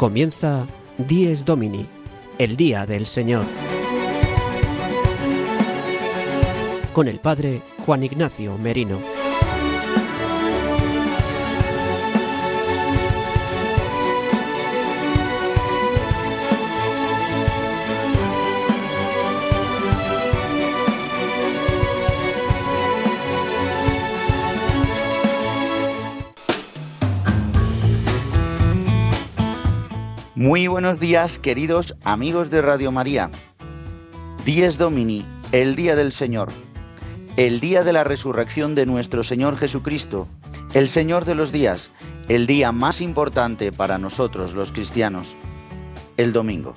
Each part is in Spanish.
Comienza Dies Domini, el Día del Señor, con el Padre Juan Ignacio Merino. Muy buenos días, queridos amigos de Radio María. Dies Domini, el Día del Señor, el día de la resurrección de nuestro Señor Jesucristo, el Señor de los días, el día más importante para nosotros los cristianos, el domingo.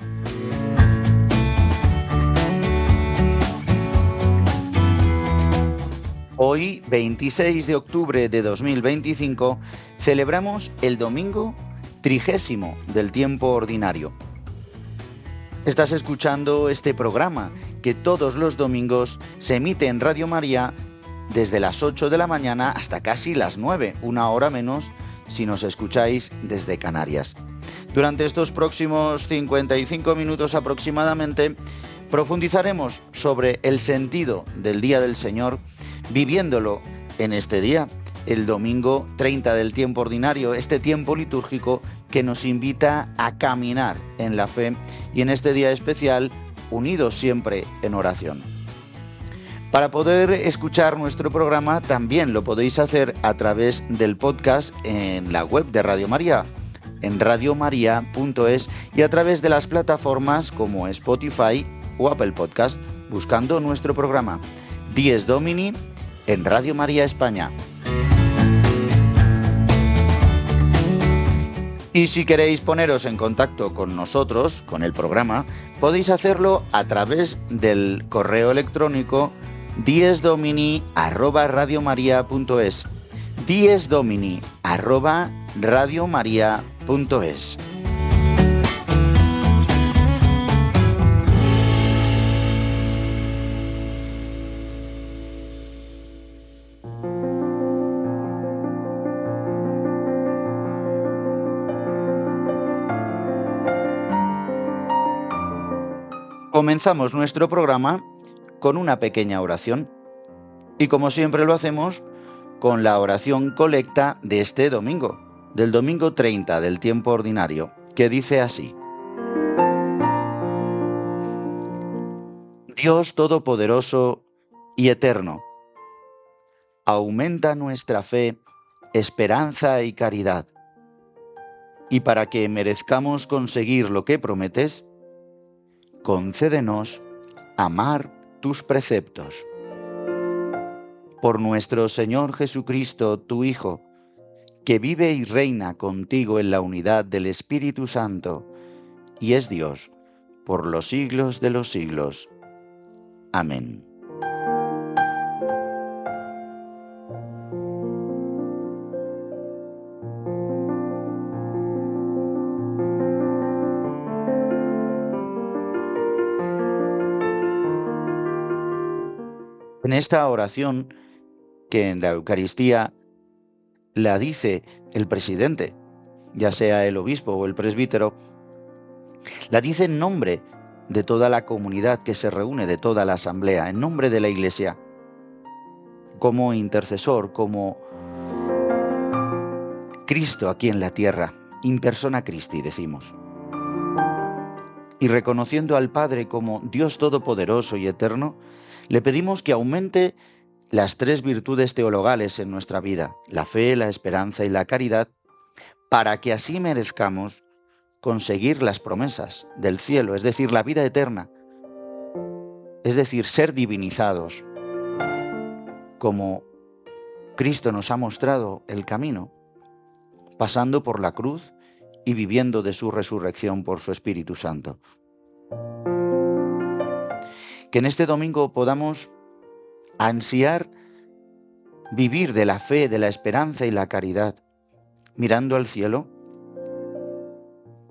Hoy, 26 de octubre de 2025, celebramos el domingo 30 del tiempo ordinario. Estás escuchando este programa que todos los domingos se emite en Radio María desde las 8 de la mañana hasta casi las 9, una hora menos si nos escucháis desde Canarias. Durante estos próximos 55 minutos aproximadamente profundizaremos sobre el sentido del Día del Señor, viviéndolo en este día, el domingo 30 del tiempo ordinario, este tiempo litúrgico que nos invita a caminar en la fe y en este día especial unidos siempre en oración. Para poder escuchar nuestro programa también lo podéis hacer a través del podcast en la web de Radio María, en radiomaria.es, y a través de las plataformas como Spotify o Apple Podcast, buscando nuestro programa Dies Domini en Radio María España. Y si queréis poneros en contacto con nosotros, con el programa, podéis hacerlo a través del correo electrónico diesdomini@radiomaria.es, diesdomini@radiomaria.es. Comenzamos nuestro programa con una pequeña oración y, como siempre lo hacemos, con la oración colecta de este domingo, del domingo 30 del tiempo ordinario, que dice así: Dios Todopoderoso y Eterno, aumenta nuestra fe, esperanza y caridad, y para que merezcamos conseguir lo que prometes, concédenos amar tus preceptos. Por nuestro Señor Jesucristo, tu Hijo, que vive y reina contigo en la unidad del Espíritu Santo, y es Dios por los siglos de los siglos. Amén. En esta oración, que en la Eucaristía la dice el presidente, ya sea el obispo o el presbítero, la dice en nombre de toda la comunidad que se reúne, de toda la asamblea, en nombre de la Iglesia, como intercesor, como Cristo aquí en la tierra, in persona Christi, decimos. Y reconociendo al Padre como Dios Todopoderoso y Eterno, le pedimos que aumente las tres virtudes teologales en nuestra vida, la fe, la esperanza y la caridad, para que así merezcamos conseguir las promesas del cielo, es decir, la vida eterna, es decir, ser divinizados, como Cristo nos ha mostrado el camino, pasando por la cruz y viviendo de su resurrección por su Espíritu Santo. Que en este domingo podamos ansiar vivir de la fe, de la esperanza y la caridad, mirando al cielo,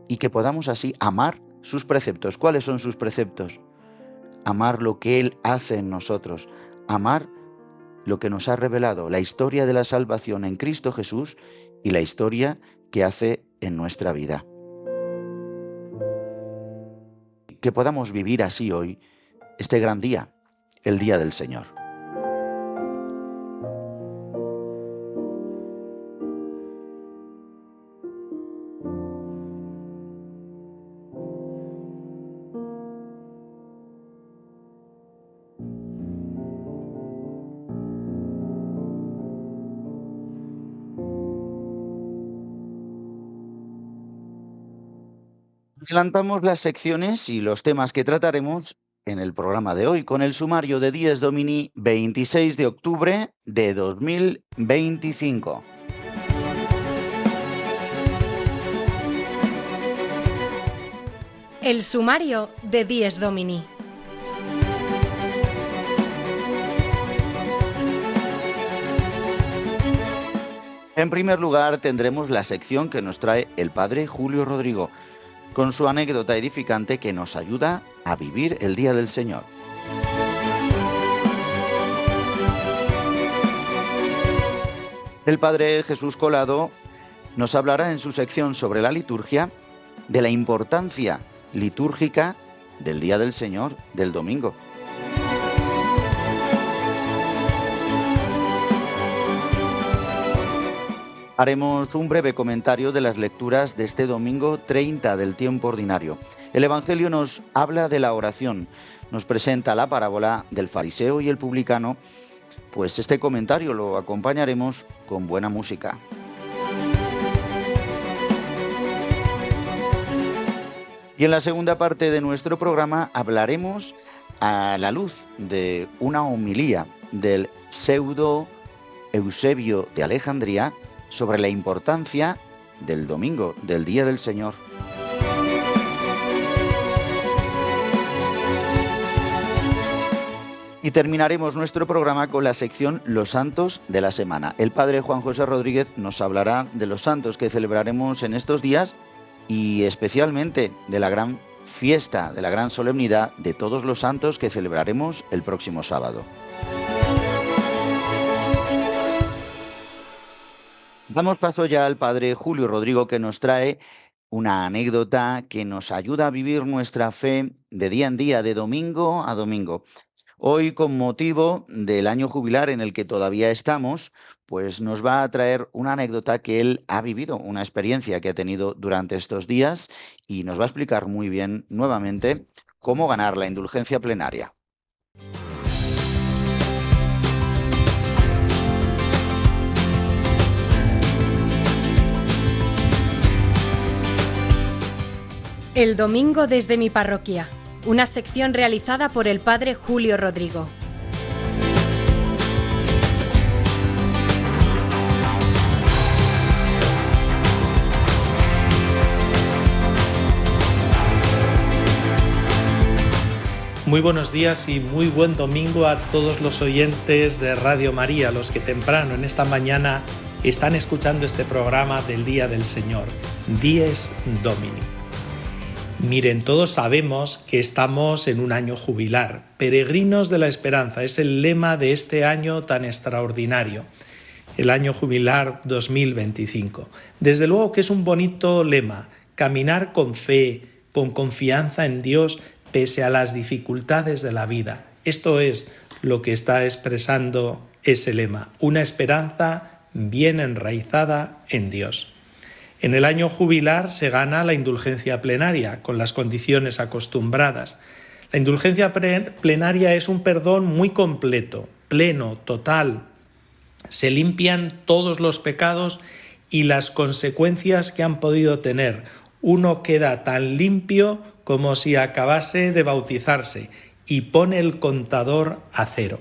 y que podamos así amar sus preceptos. ¿Cuáles son sus preceptos? Amar lo que Él hace en nosotros, amar lo que nos ha revelado, la historia de la salvación en Cristo Jesús y la historia que hace en nuestra vida. que podamos vivir así hoy este gran día, el Día del Señor. Adelantamos las secciones y los temas que trataremos en el programa de hoy con el sumario de Dies Domini 26 de octubre de 2025. El sumario de Dies Domini. En primer lugar, tendremos la sección que nos trae el padre Julio Rodrigo, con su anécdota edificante que nos ayuda a vivir el Día del Señor. El padre Jesús Colado nos hablará en su sección sobre la liturgia de la importancia litúrgica del Día del Señor, del domingo. Haremos un breve comentario de las lecturas de este domingo 30 del tiempo ordinario. El Evangelio nos habla de la oración, nos presenta la parábola del fariseo y el publicano, pues este comentario lo acompañaremos con buena música. Y en la segunda parte de nuestro programa hablaremos a la luz de una homilía del pseudo Eusebio de Alejandría sobre la importancia del domingo, del Día del Señor. Y terminaremos nuestro programa con la sección Los Santos de la Semana. El padre Juan José Rodríguez nos hablará de los santos que celebraremos en estos días y especialmente de la gran fiesta, de la gran solemnidad de todos los santos que celebraremos el próximo sábado. Damos paso ya al padre Julio Rodrigo, que nos trae una anécdota que nos ayuda a vivir nuestra fe de día en día, de domingo a domingo. Hoy, con motivo del año jubilar en el que todavía estamos, pues nos va a traer una anécdota que él ha vivido, una experiencia que ha tenido durante estos días, y nos va a explicar muy bien nuevamente cómo ganar la indulgencia plenaria. El domingo desde mi parroquia, una sección realizada por el padre Julio Rodrigo. Muy buenos días y muy buen domingo a todos los oyentes de Radio María, los que temprano en esta mañana están escuchando este programa del Día del Señor, Dies Domini. Miren, todos sabemos que estamos en un año jubilar. Peregrinos de la esperanza es el lema de este año tan extraordinario, el año jubilar 2025. Desde luego que es un bonito lema, caminar con fe, con confianza en Dios, pese a las dificultades de la vida. Esto es lo que está expresando ese lema, una esperanza bien enraizada en Dios. En el año jubilar se gana la indulgencia plenaria con las condiciones acostumbradas. La indulgencia plenaria es un perdón muy completo, pleno, total. Se limpian todos los pecados y las consecuencias que han podido tener. Uno queda tan limpio como si acabase de bautizarse y pone el contador a cero.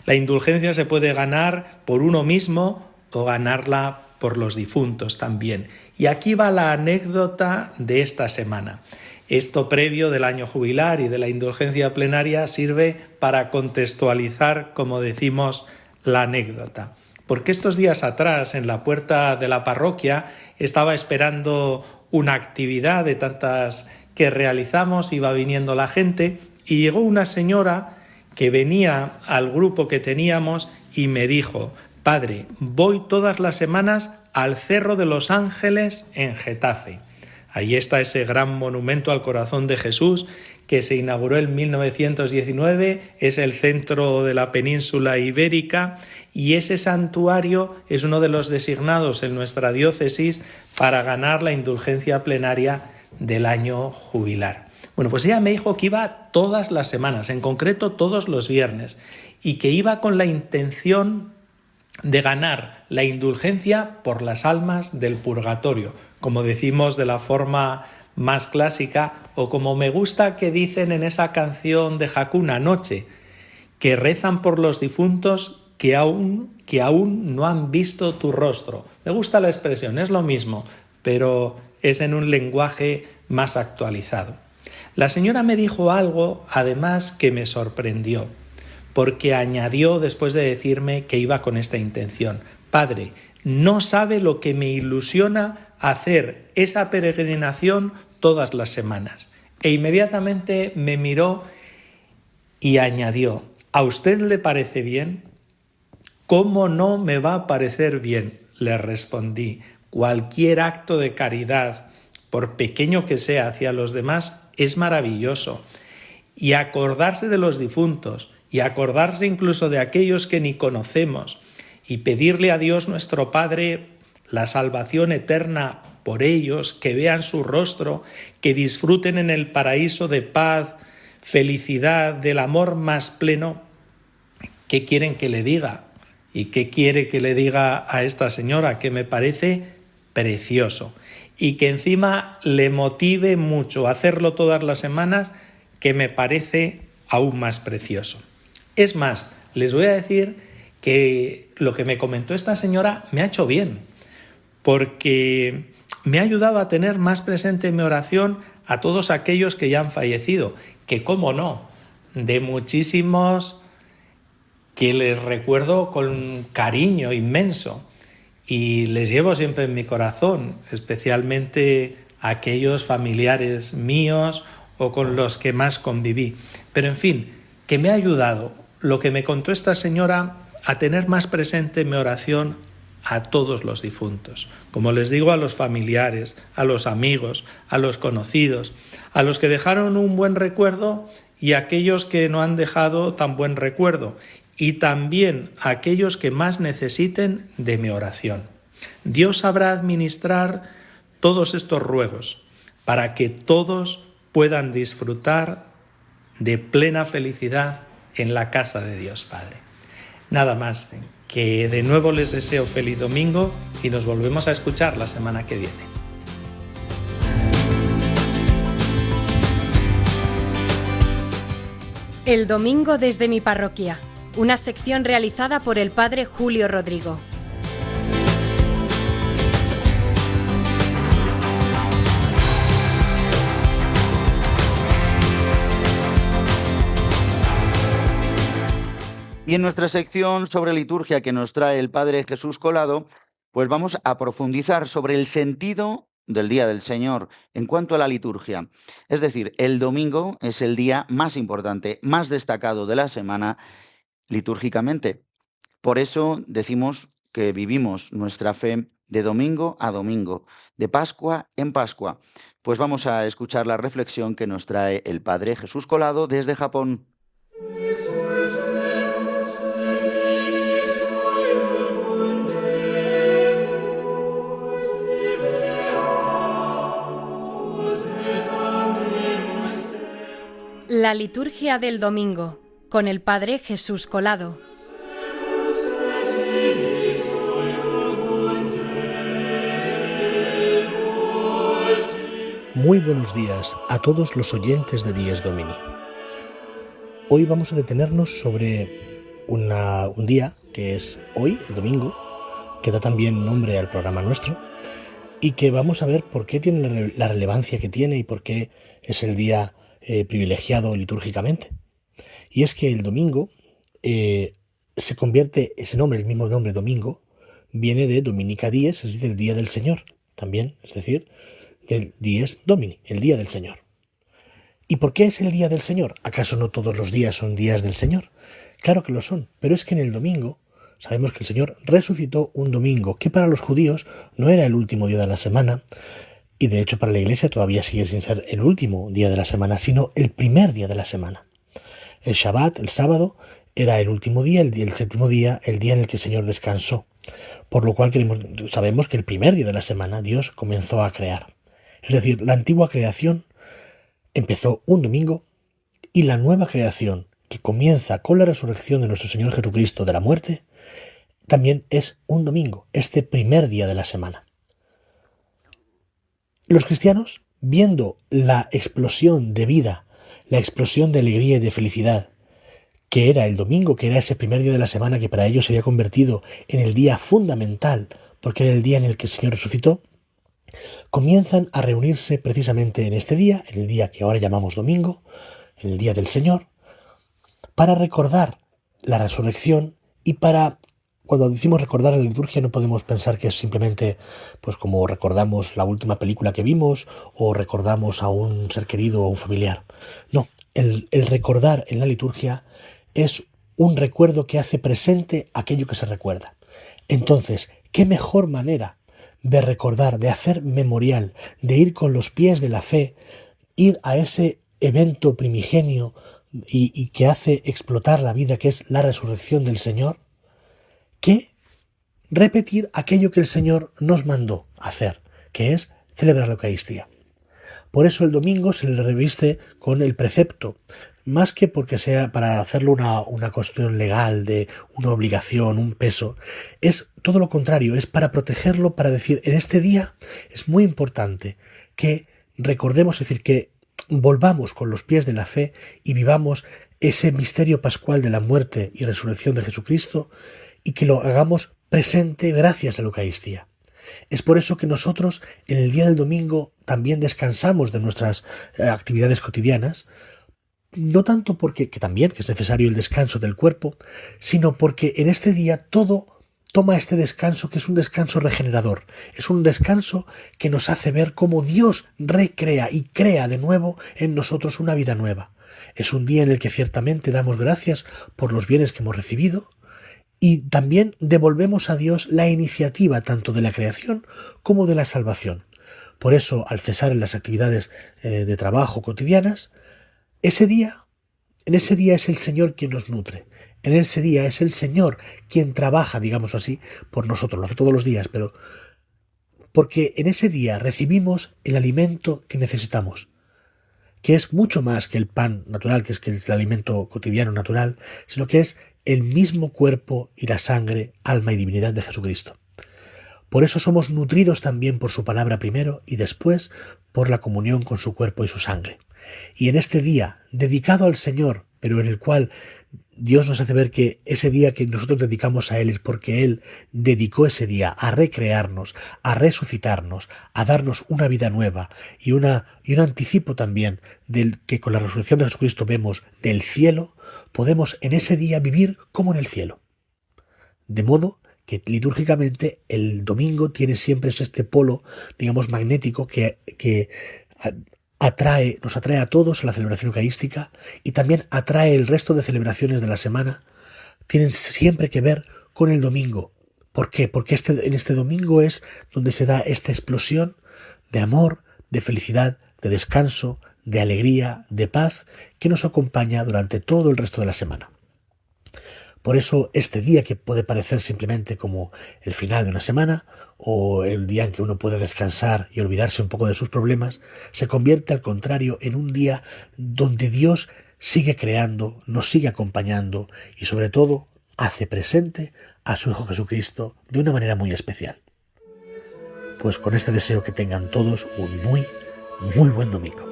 La indulgencia se puede ganar por uno mismo o ganarla por los difuntos también. Y aquí va la anécdota de esta semana. Esto previo del año jubilar y de la indulgencia plenaria sirve para contextualizar, como decimos, la anécdota. Porque estos días atrás, en la puerta de la parroquia, estaba esperando una actividad de tantas que realizamos, iba viniendo la gente y llegó una señora que venía al grupo que teníamos y me dijo: Padre, voy todas las semanas al Cerro de los Ángeles en Getafe. Ahí está ese gran monumento al corazón de Jesús que se inauguró en 1919, es el centro de la península ibérica y ese santuario es uno de los designados en nuestra diócesis para ganar la indulgencia plenaria del año jubilar. Bueno, pues ella me dijo que iba todas las semanas, en concreto todos los viernes, y que iba con la intención de ganar la indulgencia por las almas del purgatorio, como decimos de la forma más clásica, o como me gusta que dicen en esa canción de Hakuna Noche, que rezan por los difuntos que aún no han visto tu rostro. Me gusta la expresión, es lo mismo, pero es en un lenguaje más actualizado. La señora me dijo algo, además, que me sorprendió, porque añadió, después de decirme que iba con esta intención: Padre, no sabe lo que me ilusiona hacer esa peregrinación todas las semanas. E inmediatamente me miró y añadió: ¿a usted le parece bien? ¿Cómo no me va a parecer bien? Le respondí: cualquier acto de caridad, por pequeño que sea hacia los demás, es maravilloso. Y acordarse de los difuntos, y acordarse incluso de aquellos que ni conocemos, y pedirle a Dios nuestro Padre la salvación eterna por ellos, que vean su rostro, que disfruten en el paraíso de paz, felicidad, del amor más pleno. ¿Qué quieren que le diga? ¿Y qué quiere que le diga a esta señora? Que me parece precioso y que encima le motive mucho a hacerlo todas las semanas, que me parece aún más precioso. Es más, les voy a decir que lo que me comentó esta señora me ha hecho bien, porque me ha ayudado a tener más presente en mi oración a todos aquellos que ya han fallecido, que cómo no, de muchísimos que les recuerdo con cariño inmenso y les llevo siempre en mi corazón, especialmente a aquellos familiares míos o con los que más conviví. Pero en fin, que me ha ayudado lo que me contó esta señora a tener más presente en mi oración a todos los difuntos. Como les digo, a los familiares, a los amigos, a los conocidos, a los que dejaron un buen recuerdo y a aquellos que no han dejado tan buen recuerdo, y también a aquellos que más necesiten de mi oración. Dios sabrá administrar todos estos ruegos para que todos puedan disfrutar de plena felicidad en la casa de Dios Padre. Nada más, que de nuevo les deseo feliz domingo y nos volvemos a escuchar la semana que viene. El domingo desde mi parroquia, una sección realizada por el padre Julio Rodrigo. Y en nuestra sección sobre liturgia que nos trae el Padre Jesús Colado, pues vamos a profundizar sobre el sentido del Día del Señor en cuanto a la liturgia. Es decir, el domingo es el día más importante, más destacado de la semana litúrgicamente. Por eso decimos que vivimos nuestra fe de domingo a domingo, de Pascua en Pascua. Pues vamos a escuchar la reflexión que nos trae el Padre Jesús Colado desde Japón. La liturgia del domingo, con el Padre Jesús Colado. Muy buenos días a todos los oyentes de Dies Domini. Hoy vamos a detenernos sobre un día que es hoy, el domingo, que da también nombre al programa nuestro, y que vamos a ver por qué tiene la relevancia que tiene y por qué es el día privilegiado litúrgicamente. Y es que el domingo se convierte, ese nombre, el mismo nombre domingo, viene de Dominica Dies, es decir, el día del Señor, también, es decir, del Dies Domini, el día del Señor. ¿Y por qué es el día del Señor? ¿Acaso no todos los días son días del Señor? Claro que lo son, pero es que en el domingo sabemos que el Señor resucitó un domingo, que para los judíos no era el último día de la semana, Y de hecho para la Iglesia todavía sigue sin ser el último día de la semana, sino el primer día de la semana. El Shabbat, el sábado, era el último día, el séptimo día, el día en el que el Señor descansó. Por lo cual sabemos que el primer día de la semana Dios comenzó a crear. Es decir, la antigua creación empezó un domingo y la nueva creación, que comienza con la resurrección de nuestro Señor Jesucristo de la muerte, también es un domingo, este primer día de la semana. Los cristianos, viendo la explosión de vida, la explosión de alegría y de felicidad, que era el domingo, que era ese primer día de la semana que para ellos se había convertido en el día fundamental, porque era el día en el que el Señor resucitó, comienzan a reunirse precisamente en este día, en el día que ahora llamamos domingo, en el día del Señor, para recordar la resurrección y cuando decimos recordar la liturgia no podemos pensar que es simplemente pues como recordamos la última película que vimos o recordamos a un ser querido o a un familiar. No, el recordar en la liturgia es un recuerdo que hace presente aquello que se recuerda. Entonces, ¿qué mejor manera de recordar, de hacer memorial, de ir con los pies de la fe, ir a ese evento primigenio y que hace explotar la vida, que es la resurrección del Señor, que repetir aquello que el Señor nos mandó hacer, que es celebrar la Eucaristía? Por eso el domingo se le reviste con el precepto, más que porque sea para hacerlo una cuestión legal, de una obligación, un peso. Es todo lo contrario, es para protegerlo, para decir, en este día es muy importante que recordemos, es decir, que volvamos con los pies de la fe y vivamos ese misterio pascual de la muerte y resurrección de Jesucristo y que lo hagamos presente gracias a la Eucaristía. Es por eso que nosotros en el día del domingo también descansamos de nuestras actividades cotidianas, no tanto porque, que también que es necesario el descanso del cuerpo, sino porque en este día todo toma este descanso que es un descanso regenerador, es un descanso que nos hace ver cómo Dios recrea y crea de nuevo en nosotros una vida nueva. Es un día en el que ciertamente damos gracias por los bienes que hemos recibido, y también devolvemos a Dios la iniciativa tanto de la creación como de la salvación. Por eso, al cesar en las actividades de trabajo cotidianas, en ese día es el Señor quien nos nutre. En ese día es el Señor quien trabaja, digamos así, por nosotros. Lo hace todos los días, pero porque en ese día recibimos el alimento que necesitamos, que es mucho más que el pan natural, que es el alimento cotidiano natural, sino que es el mismo cuerpo y la sangre, alma y divinidad de Jesucristo. Por eso somos nutridos también por su palabra primero y después por la comunión con su cuerpo y su sangre. Y en este día, dedicado al Señor, pero en el cual Dios nos hace ver que ese día que nosotros dedicamos a Él es porque Él dedicó ese día a recrearnos, a resucitarnos, a darnos una vida nueva y un anticipo también del que con la resurrección de Jesucristo vemos del cielo, podemos en ese día vivir como en el cielo. De modo que litúrgicamente el domingo tiene siempre este polo, digamos, magnético que nos atrae a todos a la celebración eucarística y también atrae el resto de celebraciones de la semana. Tienen siempre que ver con el domingo. ¿Por qué? Porque en este domingo es donde se da esta explosión de amor, de felicidad, de descanso, de alegría, de paz, que nos acompaña durante todo el resto de la semana. Por eso este día, que puede parecer simplemente como el final de una semana o el día en que uno puede descansar y olvidarse un poco de sus problemas, se convierte al contrario en un día donde Dios sigue creando, nos sigue acompañando y sobre todo hace presente a su Hijo Jesucristo de una manera muy especial. Pues con este deseo que tengan todos un muy, muy buen domingo.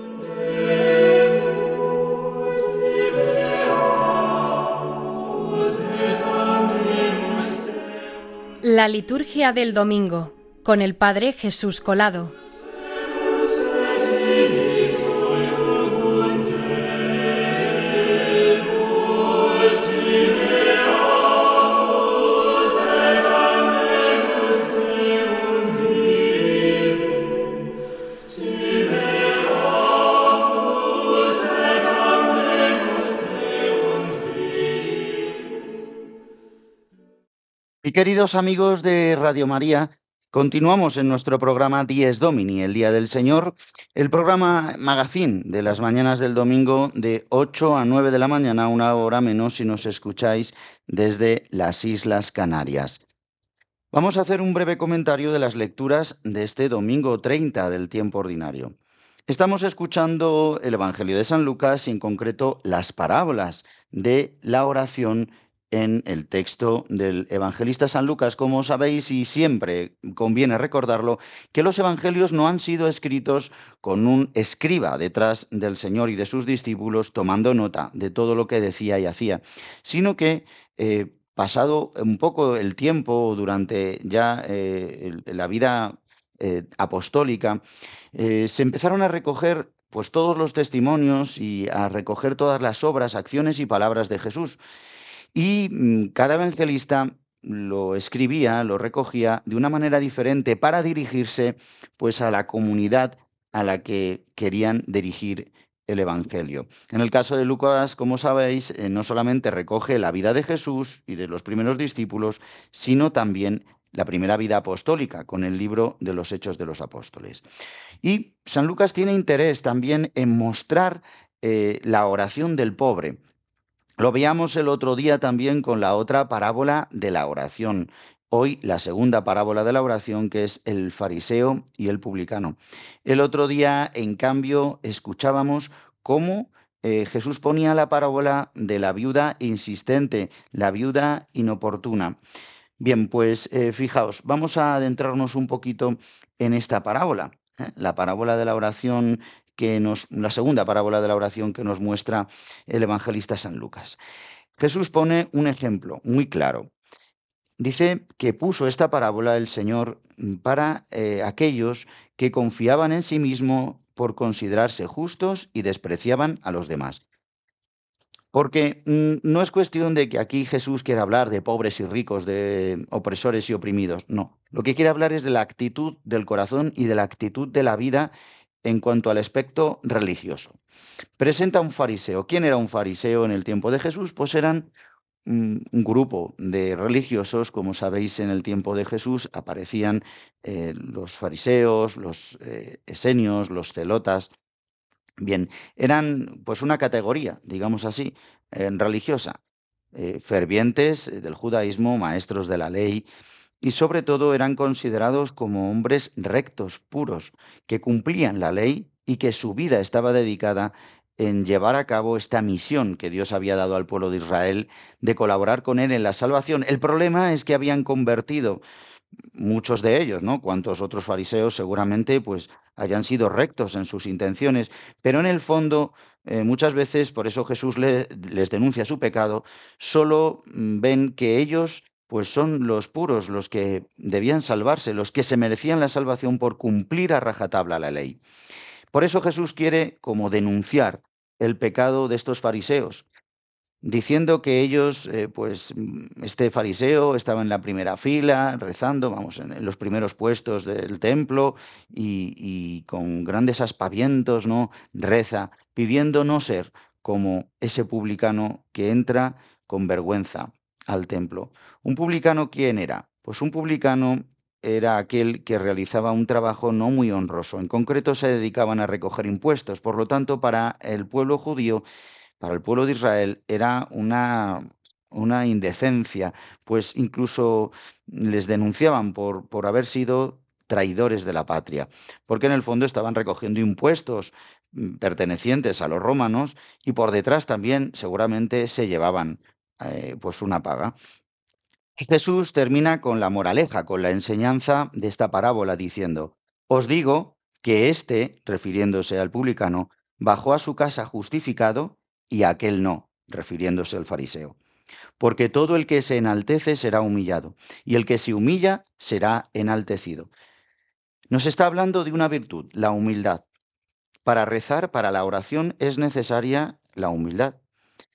La liturgia del domingo, con el Padre Jesús Colado. Y queridos amigos de Radio María, Continuamos en nuestro programa Dies Domini, el Día del Señor, el programa Magazine de las mañanas del domingo de 8 a 9 de la mañana, una hora menos si nos escucháis desde las Islas Canarias. Vamos a hacer un breve comentario de las lecturas de este domingo 30 del tiempo ordinario. Estamos escuchando el Evangelio de San Lucas y en concreto las parábolas de la oración en el texto del evangelista San Lucas. Como sabéis, y siempre conviene recordarlo, que los evangelios no han sido escritos con un escriba detrás del Señor y de sus discípulos tomando nota de todo lo que decía y hacía, sino que pasado un poco el tiempo durante ya la vida apostólica, se empezaron a recoger pues todos los testimonios y a recoger todas las obras, acciones y palabras de Jesús. Y cada evangelista lo escribía, lo recogía de una manera diferente para dirigirse pues a la comunidad a la que querían dirigir el evangelio. En el caso de Lucas, como sabéis, no solamente recoge la vida de Jesús y de los primeros discípulos, sino también la primera vida apostólica con el libro de los Hechos de los Apóstoles. Y San Lucas tiene interés también en mostrar la oración del pobre. Lo veíamos el otro día también con la otra parábola de la oración. Hoy la segunda parábola de la oración, que es el fariseo y el publicano. El otro día, en cambio, escuchábamos cómo Jesús ponía la parábola de la viuda insistente, la viuda inoportuna. Bien, pues fijaos, vamos a adentrarnos un poquito en esta parábola, la parábola de la oración la segunda parábola de la oración que nos muestra el evangelista San Lucas. Jesús pone un ejemplo muy claro. Dice que puso esta parábola el Señor para aquellos que confiaban en sí mismo por considerarse justos y despreciaban a los demás. Porque no es cuestión de que aquí Jesús quiera hablar de pobres y ricos, de opresores y oprimidos. No, lo que quiere hablar es de la actitud del corazón y de la actitud de la vida en cuanto al aspecto religioso. Presenta un fariseo. ¿Quién era un fariseo en el tiempo de Jesús? Pues eran un grupo de religiosos. Como sabéis, en el tiempo de Jesús aparecían los fariseos, los esenios, los celotas. Bien, eran pues una categoría, digamos así, religiosa, fervientes del judaísmo, maestros de la ley, y sobre todo eran considerados como hombres rectos, puros, que cumplían la ley y que su vida estaba dedicada en llevar a cabo esta misión que Dios había dado al pueblo de Israel de colaborar con él en la salvación. El problema es que habían convertido muchos de ellos, ¿no? Cuantos otros fariseos seguramente pues hayan sido rectos en sus intenciones, pero en el fondo muchas veces, por eso Jesús les denuncia su pecado, solo ven que ellos pues son los puros, los que debían salvarse, los que se merecían la salvación por cumplir a rajatabla la ley. Por eso Jesús quiere como denunciar el pecado de estos fariseos, diciendo que ellos, este fariseo estaba en la primera fila, rezando, vamos, en los primeros puestos del templo y con grandes aspavientos, ¿no? Reza, pidiendo no ser como ese publicano que entra con vergüenza al templo. ¿Un publicano quién era? Pues un publicano era aquel que realizaba un trabajo no muy honroso. En concreto se dedicaban a recoger impuestos. Por lo tanto, para el pueblo judío, para el pueblo de Israel, era una indecencia, pues incluso les denunciaban por haber sido traidores de la patria, porque en el fondo estaban recogiendo impuestos pertenecientes a los romanos y por detrás también seguramente se llevaban pues una paga. Y Jesús termina con la moraleja, con la enseñanza de esta parábola, diciendo: os digo que éste, refiriéndose al publicano, bajó a su casa justificado y aquel no, refiriéndose al fariseo. Porque todo el que se enaltece será humillado, y el que se humilla será enaltecido. Nos está hablando de una virtud, la humildad. Para rezar, para la oración, es necesaria la humildad.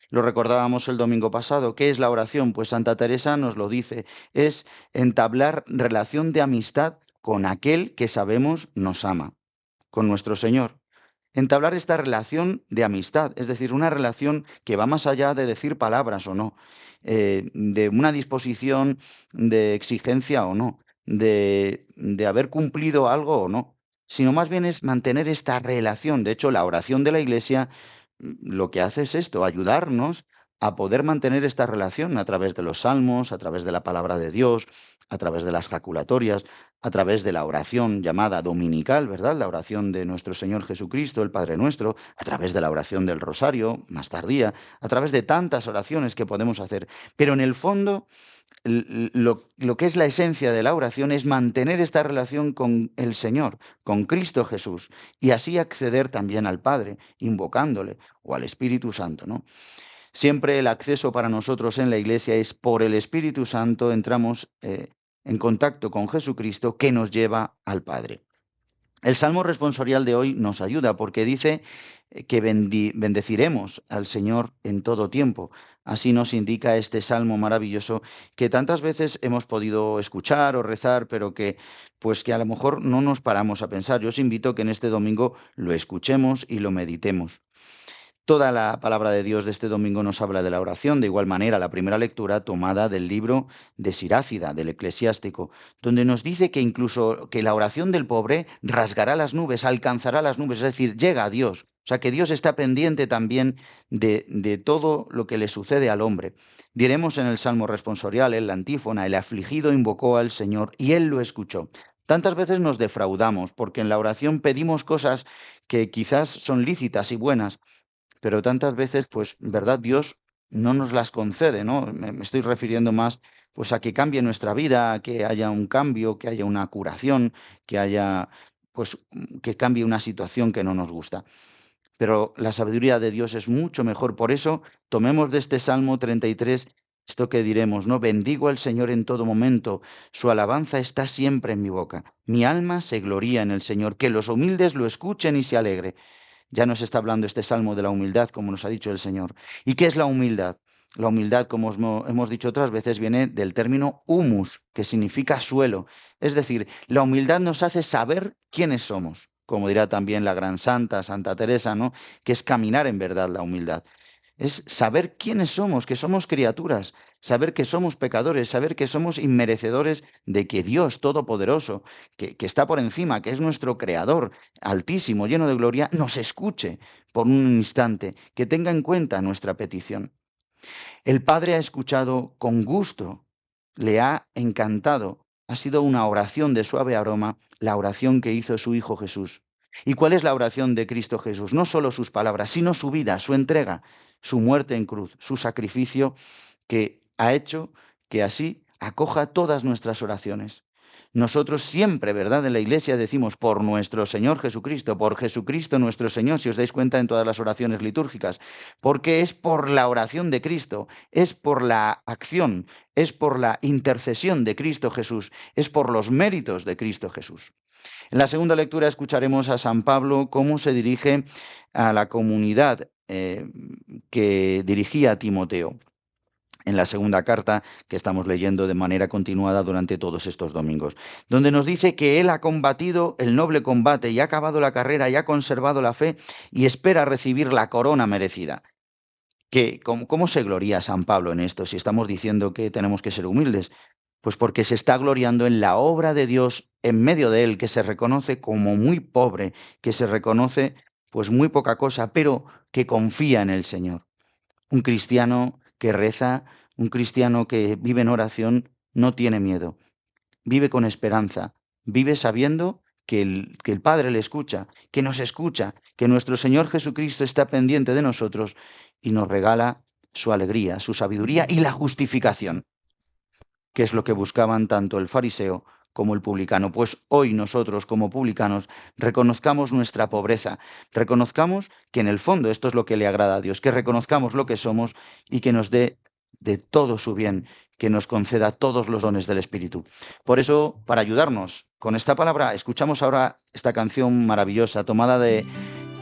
Lo recordábamos el domingo pasado. ¿Qué es la oración? Pues Santa Teresa nos lo dice. Es entablar relación de amistad con aquel que sabemos nos ama, con nuestro Señor. Entablar esta relación de amistad, es decir, una relación que va más allá de decir palabras o no, de una disposición de exigencia o no, de haber cumplido algo o no, sino más bien es mantener esta relación. De hecho, la oración de la Iglesia lo que hace es esto, ayudarnos a poder mantener esta relación a través de los salmos, a través de la palabra de Dios, a través de las jaculatorias, a través de la oración llamada dominical, ¿verdad? La oración de nuestro Señor Jesucristo, el Padre Nuestro, a través de la oración del Rosario, más tardía, a través de tantas oraciones que podemos hacer. Pero en el fondo, lo que es la esencia de la oración es mantener esta relación con el Señor, con Cristo Jesús, y así acceder también al Padre, invocándole, o al Espíritu Santo, ¿no? Siempre el acceso para nosotros en la Iglesia es por el Espíritu Santo, entramos en contacto con Jesucristo que nos lleva al Padre. El Salmo responsorial de hoy nos ayuda porque dice que bendeciremos al Señor en todo tiempo. Así nos indica este Salmo maravilloso que tantas veces hemos podido escuchar o rezar, pero que a lo mejor no nos paramos a pensar. Yo os invito a que en este domingo lo escuchemos y lo meditemos. Toda la palabra de Dios de este domingo nos habla de la oración. De igual manera, la primera lectura tomada del libro de Sirácida, del Eclesiástico, donde nos dice que incluso que la oración del pobre rasgará las nubes, alcanzará las nubes, es decir, llega a Dios. O sea, que Dios está pendiente también de todo lo que le sucede al hombre. Diremos en el Salmo responsorial, en la antífona, el afligido invocó al Señor y Él lo escuchó. Tantas veces nos defraudamos porque en la oración pedimos cosas que quizás son lícitas y buenas, pero tantas veces, ¿verdad? Dios no nos las concede, ¿no? Me estoy refiriendo más, a que cambie nuestra vida, a que haya un cambio, que haya una curación, que haya, que cambie una situación que no nos gusta. Pero la sabiduría de Dios es mucho mejor. Por eso, tomemos de este Salmo 33 esto que diremos, ¿no? Bendigo al Señor en todo momento, su alabanza está siempre en mi boca. Mi alma se gloría en el Señor, que los humildes lo escuchen y se alegre. Ya nos está hablando este salmo de la humildad, como nos ha dicho el Señor. ¿Y qué es la humildad? La humildad, como hemos dicho otras veces, viene del término humus, que significa suelo. Es decir, la humildad nos hace saber quiénes somos, como dirá también la gran santa, Santa Teresa, ¿no? Que es caminar en verdad la humildad. Es saber quiénes somos, que somos criaturas, saber que somos pecadores, saber que somos inmerecedores de que Dios Todopoderoso, que está por encima, que es nuestro Creador, altísimo, lleno de gloria, nos escuche por un instante, que tenga en cuenta nuestra petición. El Padre ha escuchado con gusto, le ha encantado, ha sido una oración de suave aroma, la oración que hizo su Hijo Jesús. ¿Y cuál es la oración de Cristo Jesús? No solo sus palabras, sino su vida, su entrega, su muerte en cruz, su sacrificio que ha hecho que así acoja todas nuestras oraciones. Nosotros siempre, ¿verdad? En la Iglesia decimos por nuestro Señor Jesucristo, por Jesucristo nuestro Señor, si os dais cuenta en todas las oraciones litúrgicas, porque es por la oración de Cristo, es por la acción, es por la intercesión de Cristo Jesús, es por los méritos de Cristo Jesús. En la segunda lectura escucharemos a San Pablo cómo se dirige a la comunidad que dirigía a Timoteo, en la segunda carta que estamos leyendo de manera continuada durante todos estos domingos, donde nos dice que él ha combatido el noble combate y ha acabado la carrera y ha conservado la fe y espera recibir la corona merecida. ¿Cómo se gloria San Pablo en esto si estamos diciendo que tenemos que ser humildes? Pues porque se está gloriando en la obra de Dios en medio de él, que se reconoce como muy pobre, que se reconoce muy poca cosa, pero que confía en el Señor. Un cristiano que reza, un cristiano que vive en oración, no tiene miedo, vive con esperanza, vive sabiendo que el Padre le escucha, que nos escucha, que nuestro Señor Jesucristo está pendiente de nosotros y nos regala su alegría, su sabiduría y la justificación, que es lo que buscaban tanto el fariseo como el publicano. Pues hoy nosotros como publicanos reconozcamos nuestra pobreza, reconozcamos que en el fondo esto es lo que le agrada a Dios, que reconozcamos lo que somos y que nos dé de todo su bien, que nos conceda todos los dones del Espíritu. Por eso, para ayudarnos con esta palabra, escuchamos ahora esta canción maravillosa tomada de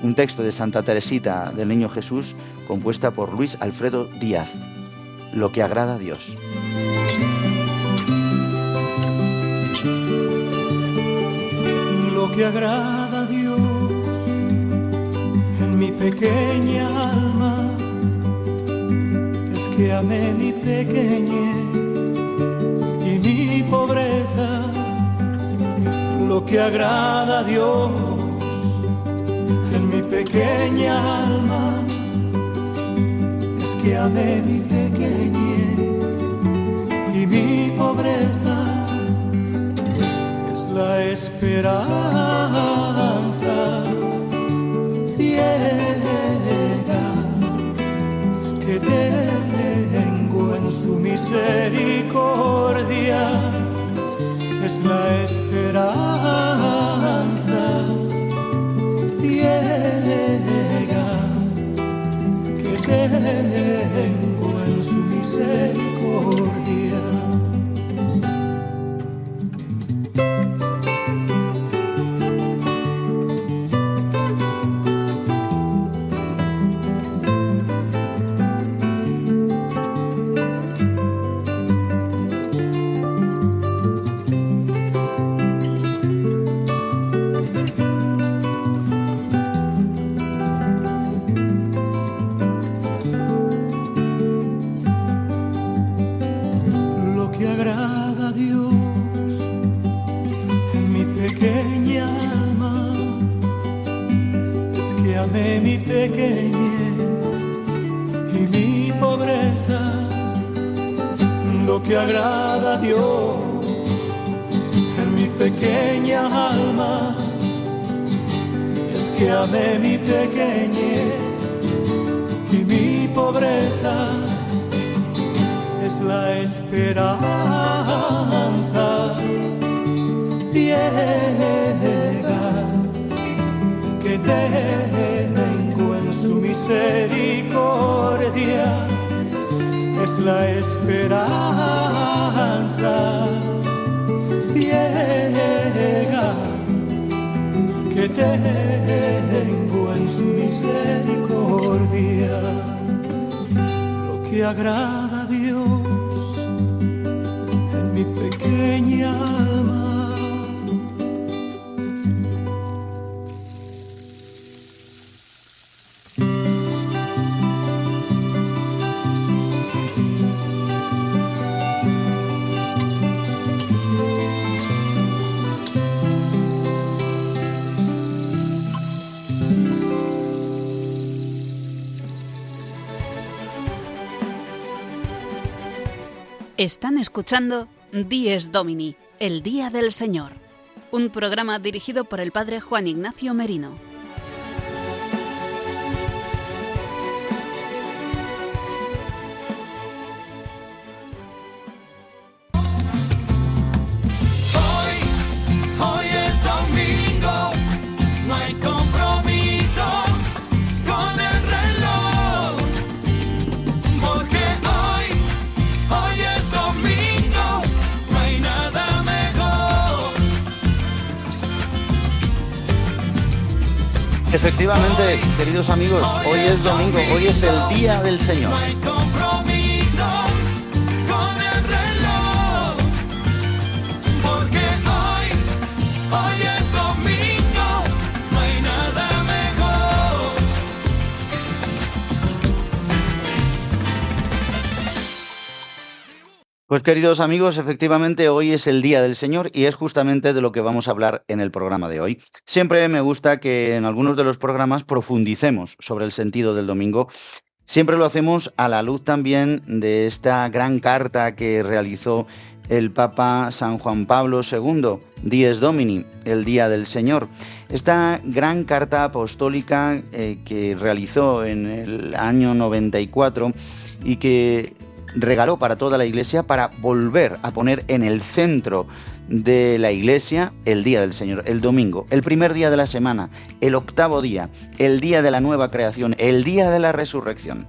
un texto de Santa Teresita del Niño Jesús, compuesta por Luis Alfredo Díaz, Lo que agrada a Dios. Lo que agrada a Dios en mi pequeña alma es que amé mi pequeñez y mi pobreza lo que agrada a Dios en mi pequeña alma es que amé mi pequeñez y mi pobreza es la esperanza ciega que tengo en su misericordia. Es la esperanza ciega que tengo en su misericordia. Mi pequeñez y mi pobreza, lo que agrada a Dios en mi pequeña alma es que amé mi pequeñez y mi pobreza es la esperanza ciega que tengo en su misericordia, es la esperanza ciega que tengo en su misericordia, lo que agrada a Dios en mi pequeña alma. Están escuchando Dies Domini, el Día del Señor, un programa dirigido por el padre Juan Ignacio Merino. Hoy es domingo, no hay compromisos con el reloj, porque hoy es domingo, no hay nada mejor. Efectivamente, queridos amigos, hoy es domingo, hoy es el Día del Señor. No hay compromisos con el reloj, porque hoy es domingo, no hay nada mejor. Pues queridos amigos, efectivamente hoy es el Día del Señor y es justamente de lo que vamos a hablar en el programa de hoy. Siempre me gusta que en algunos de los programas profundicemos sobre el sentido del domingo. Siempre lo hacemos a la luz también de esta gran carta que realizó el Papa San Juan Pablo II, Dies Domini, el Día del Señor. Esta gran carta apostólica que realizó en el año 94 y que regaló para toda la Iglesia para volver a poner en el centro de la Iglesia el Día del Señor, el domingo, el primer día de la semana, el octavo día, el día de la nueva creación, el día de la resurrección.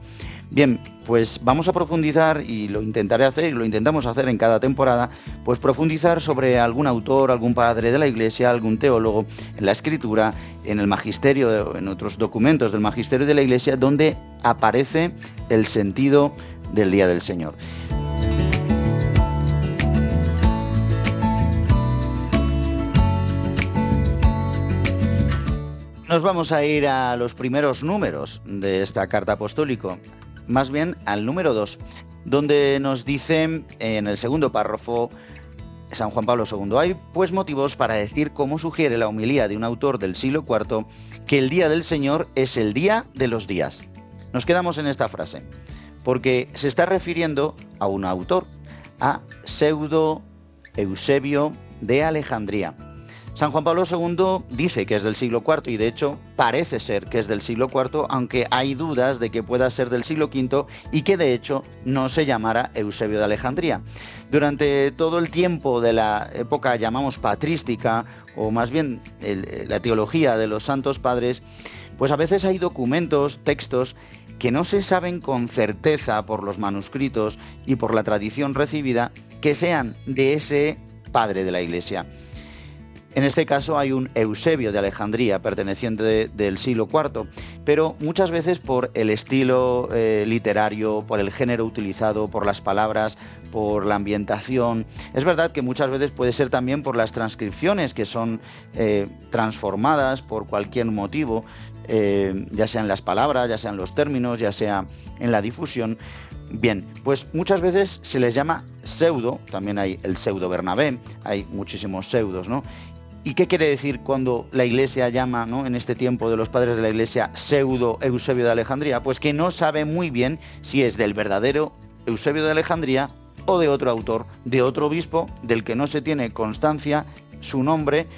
Bien, pues vamos a profundizar, y lo intentaré hacer, y lo intentamos hacer en cada temporada, pues profundizar sobre algún autor, algún padre de la Iglesia, algún teólogo, en la Escritura, en el magisterio, en otros documentos del magisterio de la Iglesia, donde aparece el sentido del Día del Señor. Nos vamos a ir a los primeros números de esta carta apostólica, más bien al número 2, donde nos dice en el segundo párrafo San Juan Pablo II. Hay pues motivos para decir, como sugiere la homilía de un autor del siglo IV, que el Día del Señor es el día de los días. Nos quedamos en esta frase, porque se está refiriendo a un autor, a Pseudo Eusebio de Alejandría. San Juan Pablo II dice que es del siglo IV y de hecho parece ser que es del siglo IV, aunque hay dudas de que pueda ser del siglo V y que de hecho no se llamara Eusebio de Alejandría. Durante todo el tiempo de la época llamamos patrística, o más bien la teología de los santos padres, pues a veces hay documentos, textos que no se saben con certeza por los manuscritos y por la tradición recibida que sean de ese padre de la Iglesia. En este caso hay un Eusebio de Alejandría perteneciente del siglo IV, pero muchas veces por el estilo literario, por el género utilizado, por las palabras, por la ambientación. Es verdad que muchas veces puede ser también por las transcripciones que son transformadas por cualquier motivo, ya sea en las palabras, ya sea en los términos, ya sea en la difusión. Bien, pues muchas veces se les llama pseudo, también hay el pseudo Bernabé, hay muchísimos pseudos, ¿no? ¿Y qué quiere decir cuando la Iglesia llama, ¿no?, en este tiempo de los padres de la Iglesia, pseudo Eusebio de Alejandría? Pues que no sabe muy bien si es del verdadero Eusebio de Alejandría o de otro autor, de otro obispo, del que no se tiene constancia su nombre,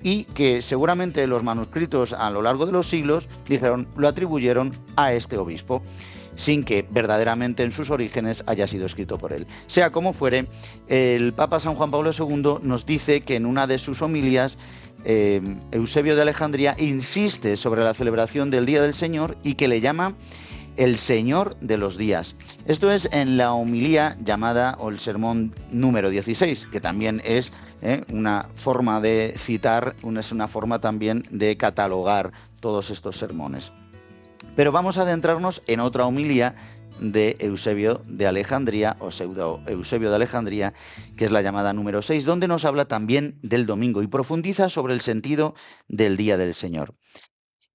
y que seguramente los manuscritos a lo largo de los siglos lo atribuyeron a este obispo, sin que verdaderamente en sus orígenes haya sido escrito por él. Sea como fuere, el Papa San Juan Pablo II nos dice que en una de sus homilías Eusebio de Alejandría insiste sobre la celebración del Día del Señor y que le llama el Señor de los días. Esto es en la homilía llamada, o el sermón número 16, que también es una forma de citar, es una forma también de catalogar todos estos sermones. Pero vamos a adentrarnos en otra homilía de Eusebio de Alejandría, o pseudo Eusebio de Alejandría, que es la llamada número 6, donde nos habla también del domingo y profundiza sobre el sentido del Día del Señor.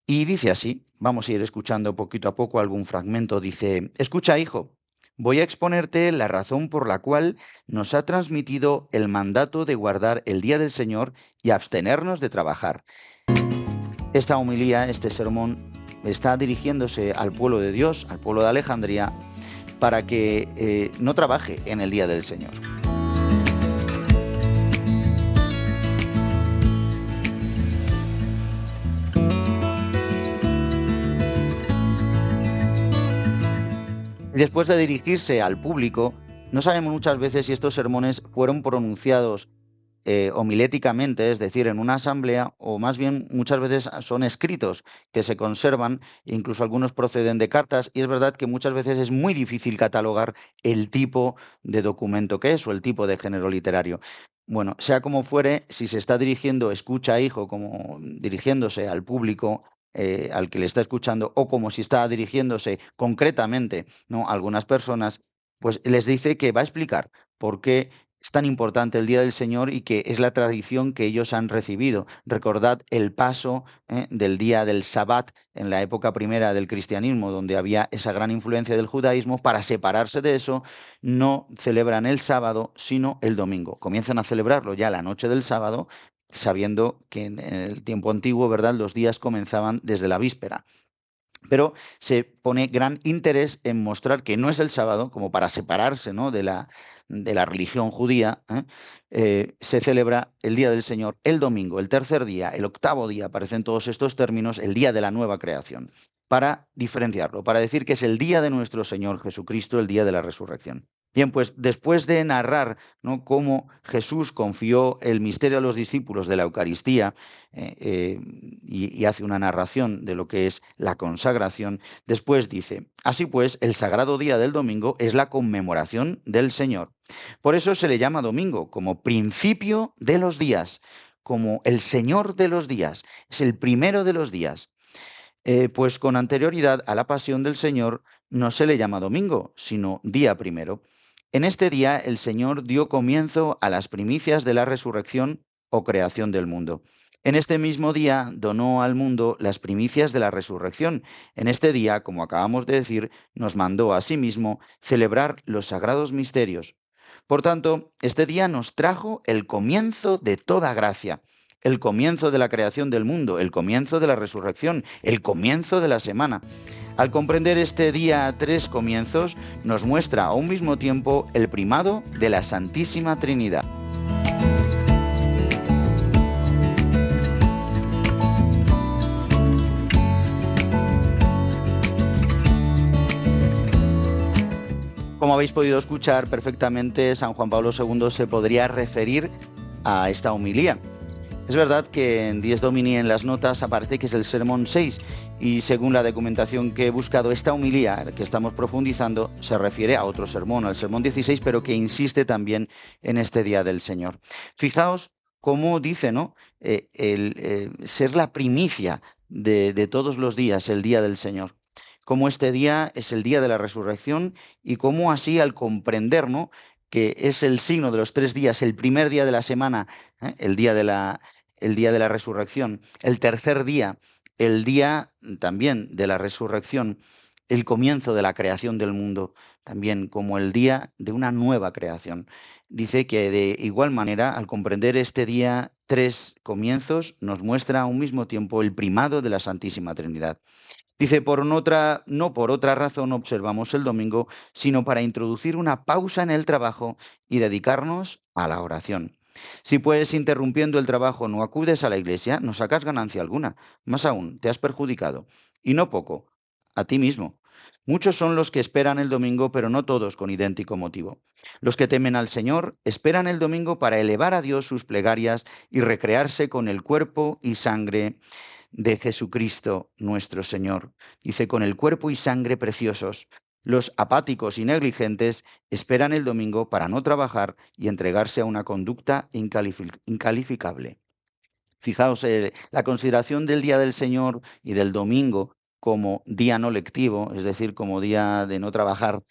Y dice así, vamos a ir escuchando poquito a poco algún fragmento. Dice: escucha, hijo, voy a exponerte la razón por la cual nos ha transmitido el mandato de guardar el Día del Señor y abstenernos de trabajar. Esta homilía, este sermón, está dirigiéndose al pueblo de Dios, al pueblo de Alejandría, para que no trabaje en el Día del Señor. Después de dirigirse al público, no sabemos muchas veces si estos sermones fueron pronunciados homiléticamente, es decir, en una asamblea, o más bien muchas veces son escritos que se conservan, incluso algunos proceden de cartas, y es verdad que muchas veces es muy difícil catalogar el tipo de documento que es o el tipo de género literario. Bueno, sea como fuere, si se está dirigiendo, escucha, hijo, como dirigiéndose al público al que le está escuchando, o como si está dirigiéndose concretamente, ¿no?, a algunas personas, pues les dice que va a explicar por qué es tan importante el Día del Señor y que es la tradición que ellos han recibido. Recordad el paso del día del Sabbat en la época primera del cristianismo, donde había esa gran influencia del judaísmo. Para separarse de eso, no celebran el sábado, sino el domingo. Comienzan a celebrarlo ya la noche del sábado, sabiendo que en el tiempo antiguo, ¿verdad?, los días comenzaban desde la víspera. Pero se pone gran interés en mostrar que no es el sábado, como para separarse, ¿no?, de la religión judía. Se celebra el Día del Señor el domingo, el tercer día, el octavo día, aparecen todos estos términos, el día de la nueva creación, para diferenciarlo, para decir que es el día de nuestro Señor Jesucristo, el día de la resurrección. Bien, pues después de narrar, ¿no?, cómo Jesús confió el misterio a los discípulos de la Eucaristía y hace una narración de lo que es la consagración, después dice: así pues, el sagrado día del domingo es la conmemoración del Señor. Por eso se le llama domingo, como principio de los días, como el Señor de los días, es el primero de los días. Pues con anterioridad a la pasión del Señor no se le llama domingo, sino día primero. En este día el Señor dio comienzo a las primicias de la resurrección o creación del mundo. En este mismo día donó al mundo las primicias de la resurrección. En este día, como acabamos de decir, nos mandó a sí mismo celebrar los sagrados misterios. Por tanto, este día nos trajo el comienzo de toda gracia, el comienzo de la creación del mundo, el comienzo de la resurrección, el comienzo de la semana. Al comprender este día tres comienzos, nos muestra a un mismo tiempo el primado de la Santísima Trinidad. Como habéis podido escuchar perfectamente, San Juan Pablo II se podría referir a esta homilía. Es verdad que en Dies Domini en las notas aparece que es el sermón 6 y según la documentación que he buscado, esta homilía que estamos profundizando se refiere a otro sermón, al sermón 16, pero que insiste también en este Día del Señor. Fijaos cómo dice, ¿no? Ser la primicia de todos los días, el Día del Señor. Cómo este día es el día de la resurrección y cómo así al comprender, ¿no?, que es el signo de los 3 días, el primer día de la semana, el día de la resurrección, el tercer día, el día también de la resurrección, el comienzo de la creación del mundo, también como el día de una nueva creación. Dice que de igual manera, al comprender este día 3 comienzos, nos muestra a un mismo tiempo el primado de la Santísima Trinidad. Dice, no por otra razón observamos el domingo, sino para introducir una pausa en el trabajo y dedicarnos a la oración. Si pues interrumpiendo el trabajo no acudes a la iglesia, no sacas ganancia alguna, más aún te has perjudicado, y no poco, a ti mismo. Muchos son los que esperan el domingo, pero no todos con idéntico motivo. Los que temen al Señor esperan el domingo para elevar a Dios sus plegarias y recrearse con el cuerpo y sangre de Jesucristo nuestro Señor. Dice, con el cuerpo y sangre preciosos. Los apáticos y negligentes esperan el domingo para no trabajar y entregarse a una conducta incalificable. Fijaos, la consideración del Día del Señor y del domingo como día no lectivo, es decir, como día de no trabajar,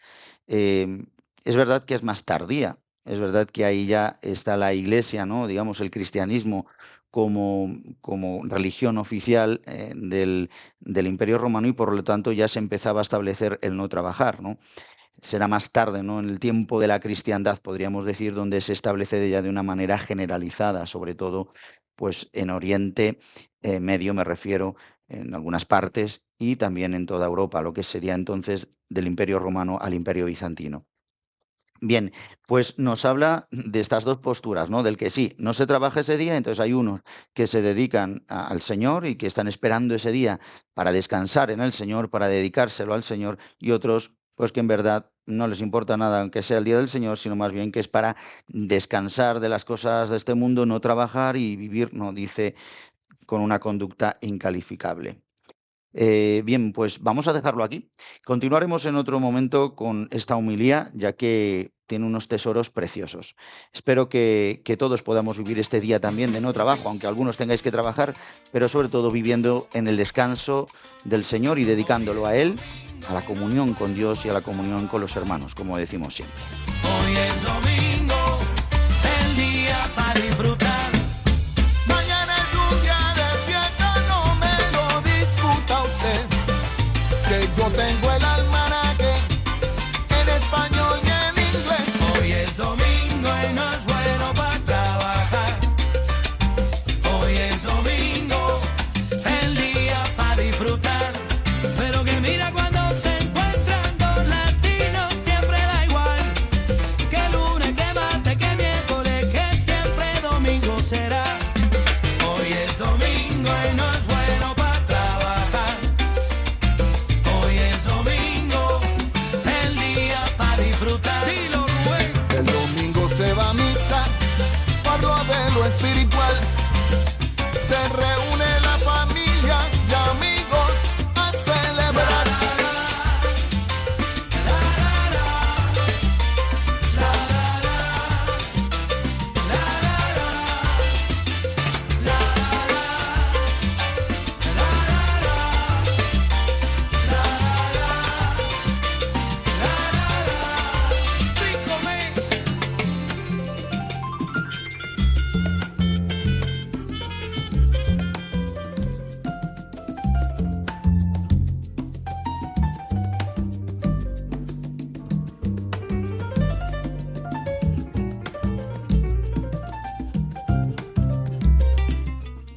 es verdad que es más tardía. Es verdad que ahí ya está la Iglesia, ¿no?, digamos, el cristianismo como religión oficial del Imperio Romano y por lo tanto ya se empezaba a establecer el no trabajar, ¿no? Será más tarde, ¿no?, en el tiempo de la cristiandad, podríamos decir, donde se establece ya de una manera generalizada, sobre todo pues en Oriente Medio me refiero, en algunas partes y también en toda Europa, lo que sería entonces del Imperio Romano al Imperio Bizantino. Bien, pues nos habla de estas dos posturas, ¿no? Del que sí, no se trabaja ese día, entonces hay unos que se dedican al Señor y que están esperando ese día para descansar en el Señor, para dedicárselo al Señor, y otros, pues que en verdad no les importa nada, aunque sea el Día del Señor, sino más bien que es para descansar de las cosas de este mundo, no trabajar y vivir, no, dice, con una conducta incalificable. Bien, pues vamos a dejarlo aquí. Continuaremos en otro momento con esta homilía, ya que tiene unos tesoros preciosos. Espero que todos podamos vivir este día también de no trabajo, aunque algunos tengáis que trabajar, pero sobre todo viviendo en el descanso del Señor y dedicándolo a Él, a la comunión con Dios y a la comunión con los hermanos, como decimos siempre. Hoy es domingo, el día para disfrutar. Mañana es un día de fiesta, no me lo discuta usted. Que yo tengo el almanaque en español y en inglés. Hoy es domingo y no es bueno para trabajar. Hoy es domingo, el día para disfrutar. Pero que mira cuando se encuentran dos latinos, siempre da igual. Que lunes,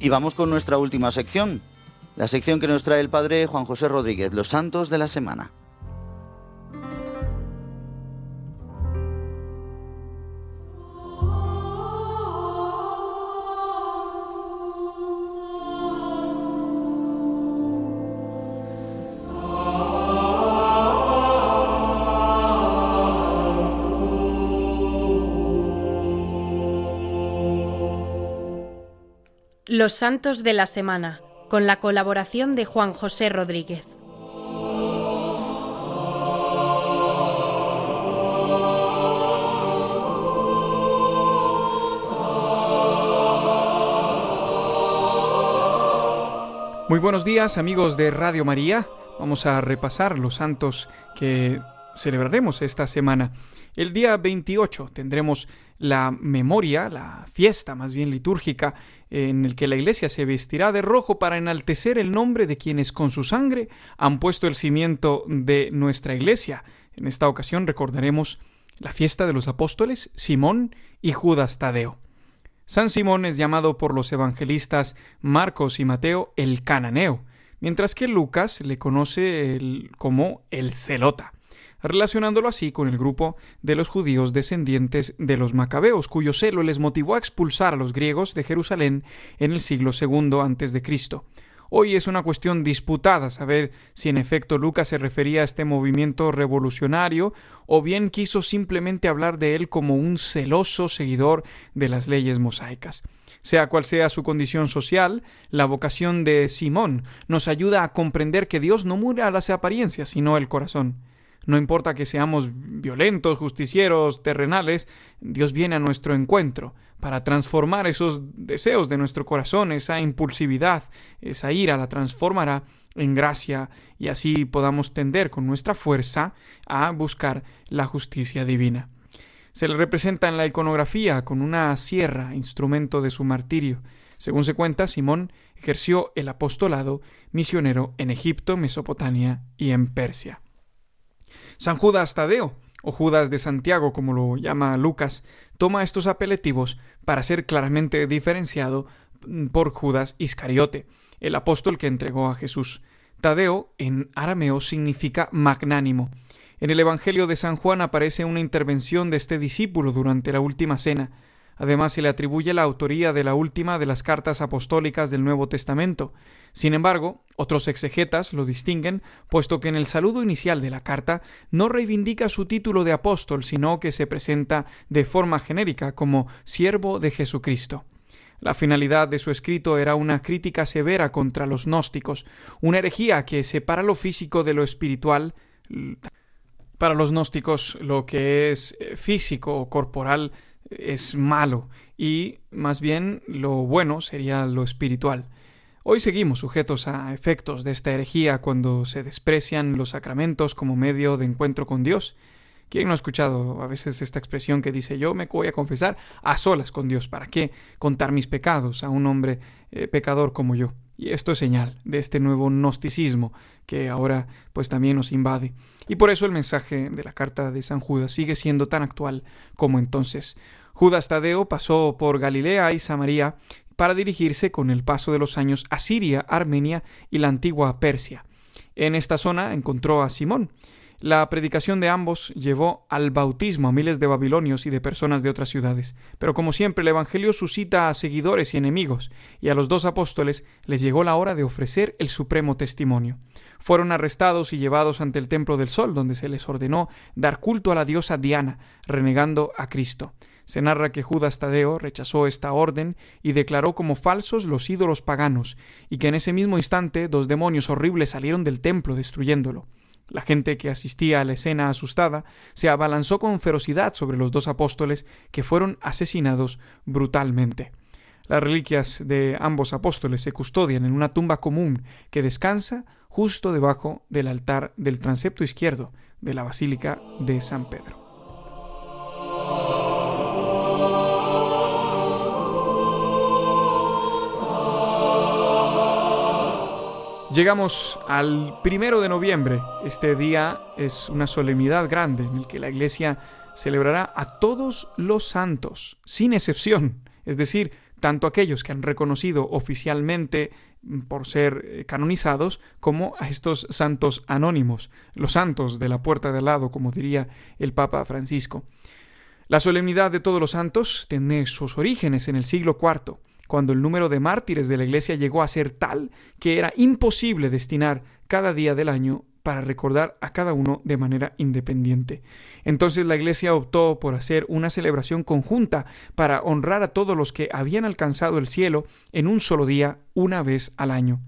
Y vamos con nuestra última sección, la sección que nos trae el padre Juan José Rodríguez, los santos de la semana. Los santos de la semana, con la colaboración de Juan José Rodríguez. Muy buenos días, amigos de Radio María. Vamos a repasar los santos que celebraremos esta semana. El día 28 tendremos la memoria, la fiesta más bien litúrgica, en el que la Iglesia se vestirá de rojo para enaltecer el nombre de quienes con su sangre han puesto el cimiento de nuestra Iglesia. En esta ocasión recordaremos la fiesta de los apóstoles Simón y Judas Tadeo. San Simón es llamado por los evangelistas Marcos y Mateo el cananeo, mientras que Lucas le conoce como el zelota, relacionándolo así con el grupo de los judíos descendientes de los macabeos, cuyo celo les motivó a expulsar a los griegos de Jerusalén en el siglo II a.C. Hoy es una cuestión disputada saber si en efecto Lucas se refería a este movimiento revolucionario o bien quiso simplemente hablar de él como un celoso seguidor de las leyes mosaicas. Sea cual sea su condición social, la vocación de Simón nos ayuda a comprender que Dios no mira a las apariencias, sino el corazón. No importa que seamos violentos, justicieros, terrenales, Dios viene a nuestro encuentro para transformar esos deseos de nuestro corazón, esa impulsividad, esa ira, la transformará en gracia y así podamos tender con nuestra fuerza a buscar la justicia divina. Se le representa en la iconografía con una sierra, instrumento de su martirio. Según se cuenta, Simón ejerció el apostolado misionero en Egipto, Mesopotamia y en Persia. San Judas Tadeo, o Judas de Santiago como lo llama Lucas, toma estos apelativos para ser claramente diferenciado por Judas Iscariote, el apóstol que entregó a Jesús. Tadeo en arameo significa magnánimo. En el Evangelio de San Juan aparece una intervención de este discípulo durante la última cena. Además, se le atribuye la autoría de la última de las cartas apostólicas del Nuevo Testamento. Sin embargo, otros exegetas lo distinguen, puesto que en el saludo inicial de la carta no reivindica su título de apóstol, sino que se presenta de forma genérica como siervo de Jesucristo. La finalidad de su escrito era una crítica severa contra los gnósticos, una herejía que separa lo físico de lo espiritual. Para los gnósticos, lo que es físico o corporal es malo y más bien lo bueno sería lo espiritual. Hoy seguimos sujetos a efectos de esta herejía cuando se desprecian los sacramentos como medio de encuentro con Dios. ¿Quién no ha escuchado a veces esta expresión que dice: yo me voy a confesar a solas con Dios? ¿Para qué contar mis pecados a un hombre pecador como yo? Y esto es señal de este nuevo gnosticismo que ahora pues también nos invade. Y por eso el mensaje de la carta de San Judas sigue siendo tan actual como entonces. Judas Tadeo pasó por Galilea y Samaria para dirigirse con el paso de los años a Siria, Armenia y la antigua Persia. En esta zona encontró a Simón. La predicación de ambos llevó al bautismo a miles de babilonios y de personas de otras ciudades. Pero como siempre, el Evangelio suscita a seguidores y enemigos, y a los dos apóstoles les llegó la hora de ofrecer el supremo testimonio. Fueron arrestados y llevados ante el Templo del Sol, donde se les ordenó dar culto a la diosa Diana, renegando a Cristo. Se narra que Judas Tadeo rechazó esta orden y declaró como falsos los ídolos paganos, y que en ese mismo instante 2 demonios horribles salieron del templo destruyéndolo. La gente que asistía a la escena asustada se abalanzó con ferocidad sobre los 2 apóstoles, que fueron asesinados brutalmente. Las reliquias de ambos apóstoles se custodian en una tumba común que descansa justo debajo del altar del transepto izquierdo de la Basílica de San Pedro. Llegamos al 1 de noviembre. Este día es una solemnidad grande en el que la Iglesia celebrará a todos los santos, sin excepción, es decir, tanto aquellos que han reconocido oficialmente por ser canonizados, como a estos santos anónimos, los santos de la puerta de al lado, como diría el Papa Francisco. La solemnidad de todos los santos tiene sus orígenes en el siglo IV, cuando el número de mártires de la Iglesia llegó a ser tal que era imposible destinar cada día del año para recordar a cada uno de manera independiente. Entonces la Iglesia optó por hacer una celebración conjunta para honrar a todos los que habían alcanzado el cielo en un solo día, una vez al año.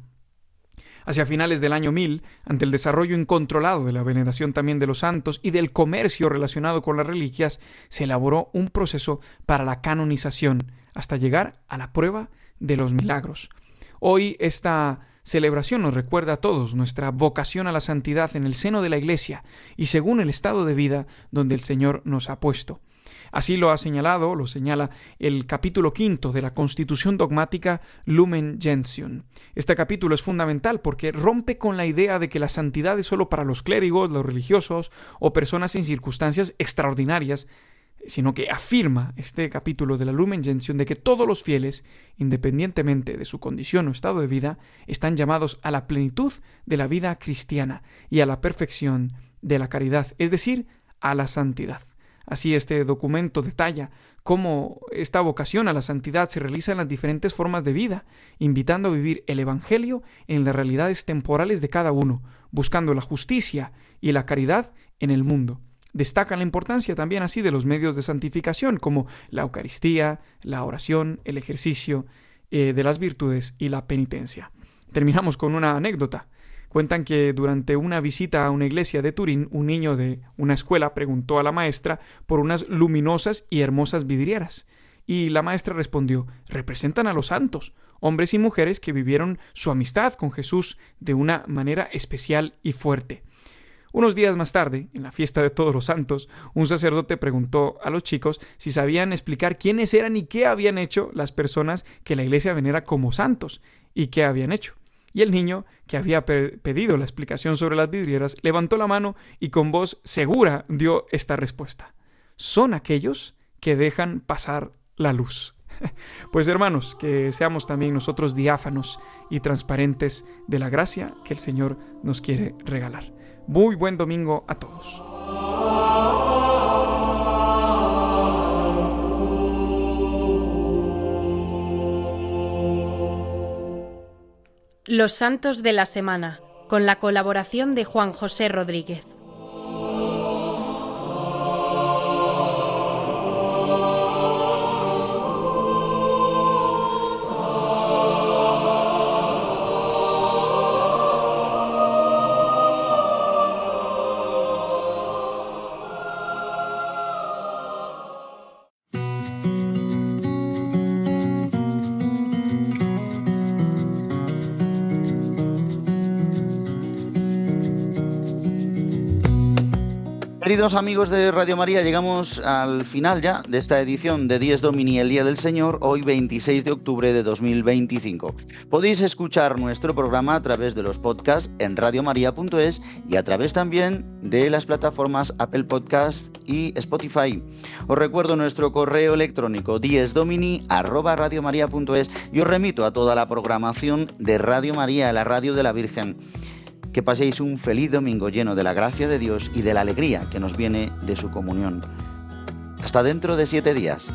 Hacia finales del año 1000, ante el desarrollo incontrolado de la veneración también de los santos y del comercio relacionado con las reliquias, se elaboró un proceso para la canonización, hasta llegar a la prueba de los milagros. Hoy esta celebración nos recuerda a todos nuestra vocación a la santidad en el seno de la Iglesia y según el estado de vida donde el Señor nos ha puesto. Así lo señala el capítulo 5 de la Constitución Dogmática Lumen Gentium. Este capítulo es fundamental porque rompe con la idea de que la santidad es solo para los clérigos, los religiosos o personas en circunstancias extraordinarias, sino que afirma este capítulo de la Lumen Gentium de que todos los fieles, independientemente de su condición o estado de vida, están llamados a la plenitud de la vida cristiana y a la perfección de la caridad, es decir, a la santidad. Así este documento detalla cómo esta vocación a la santidad se realiza en las diferentes formas de vida, invitando a vivir el Evangelio en las realidades temporales de cada uno, buscando la justicia y la caridad en el mundo. Destaca la importancia también así de los medios de santificación como la Eucaristía, la oración, el ejercicio de las virtudes y la penitencia. Terminamos con una anécdota. Cuentan que durante una visita a una iglesia de Turín, un niño de una escuela preguntó a la maestra por unas luminosas y hermosas vidrieras. Y la maestra respondió: representan a los santos, hombres y mujeres que vivieron su amistad con Jesús de una manera especial y fuerte. Unos días más tarde, en la fiesta de Todos los Santos, un sacerdote preguntó a los chicos si sabían explicar quiénes eran y qué habían hecho las personas que la iglesia venera como santos y qué habían hecho. Y el niño, que había pedido la explicación sobre las vidrieras, levantó la mano y con voz segura dio esta respuesta: son aquellos que dejan pasar la luz. Pues hermanos, que seamos también nosotros diáfanos y transparentes de la gracia que el Señor nos quiere regalar. Muy buen domingo a todos. Los santos de la semana, con la colaboración de Juan José Rodríguez. Queridos amigos de Radio María, llegamos al final ya de esta edición de Dies Domini, el Día del Señor, hoy 26 de octubre de 2025. Podéis escuchar nuestro programa a través de los podcasts en radiomaria.es y a través también de las plataformas Apple Podcast y Spotify. Os recuerdo nuestro correo electrónico diesdomini@radiomaria.es y os remito a toda la programación de Radio María, la radio de la Virgen. Que paséis un feliz domingo lleno de la gracia de Dios y de la alegría que nos viene de su comunión. Hasta dentro de 7 días.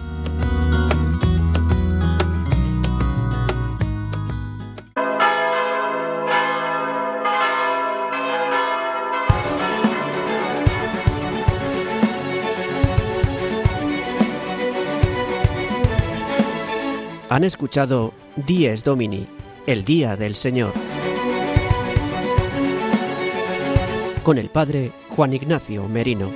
Han escuchado Dies Domini, el Día del Señor, con el Padre Juan Ignacio Merino.